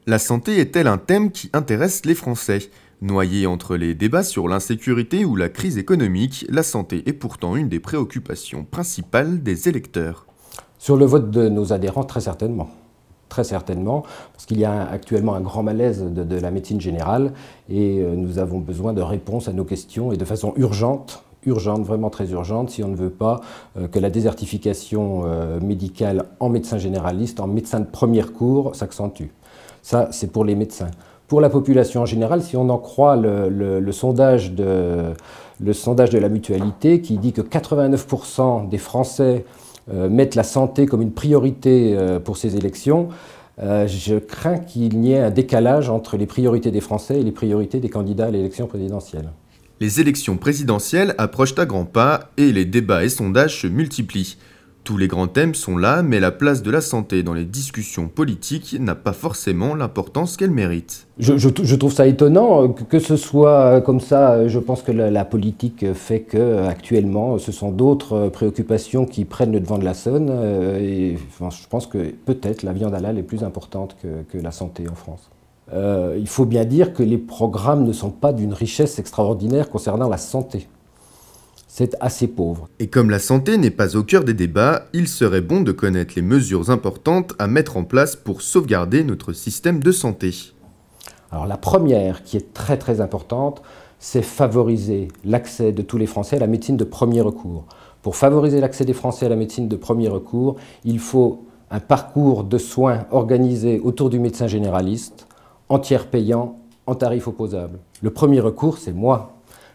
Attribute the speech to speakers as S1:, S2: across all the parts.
S1: La santé est-elle un thème qui intéresse les Français? Noyée entre les débats sur l'insécurité ou la crise économique, la santé est pourtant une des préoccupations principales des électeurs.
S2: Sur le vote de nos adhérents, très certainement. Très certainement, parce qu'il y a actuellement un grand malaise de la médecine générale et nous avons besoin de réponses à nos questions et de façon urgente, vraiment très urgente, si on ne veut pas que la désertification médicale en médecin généraliste, en médecin de premier recours, s'accentue. Ça, c'est pour les médecins. Pour la population en général, si on en croit le sondage de la Mutualité qui dit que 89% des Français mettent la santé comme une priorité pour ces élections, je crains qu'il n'y ait un décalage entre les priorités des Français et les priorités des candidats à l'élection présidentielle.
S1: Les élections présidentielles approchent à grands pas et les débats et sondages se multiplient. Tous les grands thèmes sont là, mais la place de la santé dans les discussions politiques n'a pas forcément l'importance qu'elle mérite.
S2: Je trouve ça étonnant que ce soit comme ça. Je pense que la politique fait qu'actuellement, ce sont d'autres préoccupations qui prennent le devant de la scène. Et je pense que peut-être la viande halal est plus importante que la santé en France. Il faut bien dire que les programmes ne sont pas d'une richesse extraordinaire concernant la santé. C'est assez pauvre.
S1: Et comme la santé n'est pas au cœur des débats, il serait bon de connaître les mesures importantes à mettre en place pour sauvegarder notre système de santé.
S2: Alors la première, qui est très très importante, c'est favoriser l'accès de tous les Français à la médecine de premier recours. Pour favoriser l'accès des Français à la médecine de premier recours, il faut un parcours de soins organisé autour du médecin généraliste, en tiers payant, en tarif opposable. Le premier recours, c'est moi.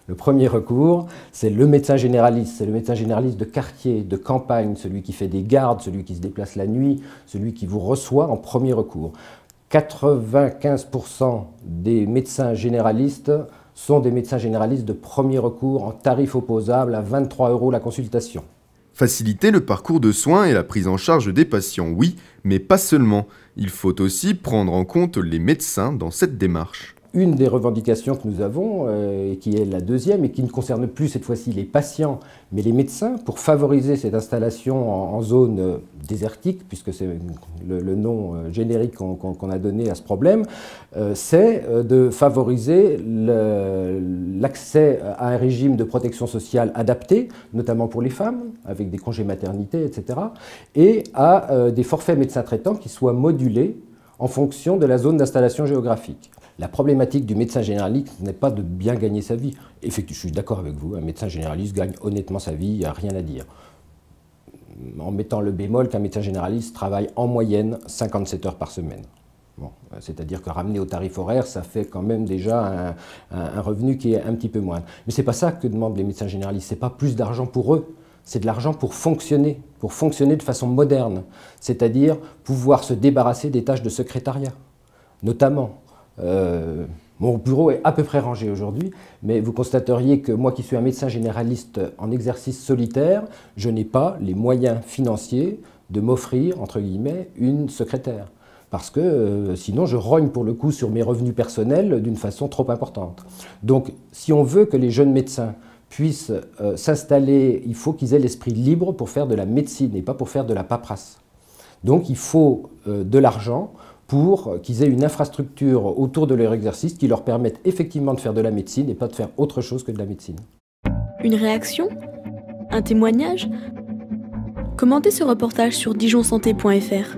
S2: Le premier recours, c'est le médecin généraliste. C'est le médecin généraliste de quartier, de campagne, celui qui fait des gardes, celui qui se déplace la nuit, celui qui vous reçoit en premier recours. 95% des médecins généralistes sont des médecins généralistes de premier recours en tarif opposable à 23 € la consultation.
S1: Faciliter le parcours de soins et la prise en charge des patients, oui, mais pas seulement. Il faut aussi prendre en compte les médecins dans cette démarche.
S2: Une des revendications que nous avons, et qui est la deuxième, et qui ne concerne plus cette fois-ci les patients, mais les médecins, pour favoriser cette installation en zone désertique, puisque c'est le nom générique qu'on a donné à ce problème, c'est de favoriser l'accès à un régime de protection sociale adapté, notamment pour les femmes, avec des congés maternité, etc., et à des forfaits médecins traitants qui soient modulés en fonction de la zone d'installation géographique. La problématique du médecin généraliste n'est pas de bien gagner sa vie. Effectivement, je suis d'accord avec vous, un médecin généraliste gagne honnêtement sa vie, il n'y a rien à dire. En mettant le bémol qu'un médecin généraliste travaille en moyenne 57 heures par semaine. Bon, c'est-à-dire que ramené au tarif horaire, ça fait quand même déjà un revenu qui est un petit peu moindre. Mais ce n'est pas ça que demandent les médecins généralistes, ce n'est pas plus d'argent pour eux. C'est de l'argent pour fonctionner de façon moderne, c'est-à-dire pouvoir se débarrasser des tâches de secrétariat, notamment. Mon bureau est à peu près rangé aujourd'hui, mais vous constateriez que moi qui suis un médecin généraliste en exercice solitaire, je n'ai pas les moyens financiers de m'offrir, entre guillemets, une secrétaire. Parce que sinon je rogne pour le coup sur mes revenus personnels d'une façon trop importante. Donc si on veut que les jeunes médecins puissent s'installer, il faut qu'ils aient l'esprit libre pour faire de la médecine et pas pour faire de la paperasse. Donc il faut de l'argent pour qu'ils aient une infrastructure autour de leur exercice qui leur permette effectivement de faire de la médecine et pas de faire autre chose que de la médecine.
S3: Une réaction? Un témoignage? Commentez ce reportage sur dijonsanté.fr.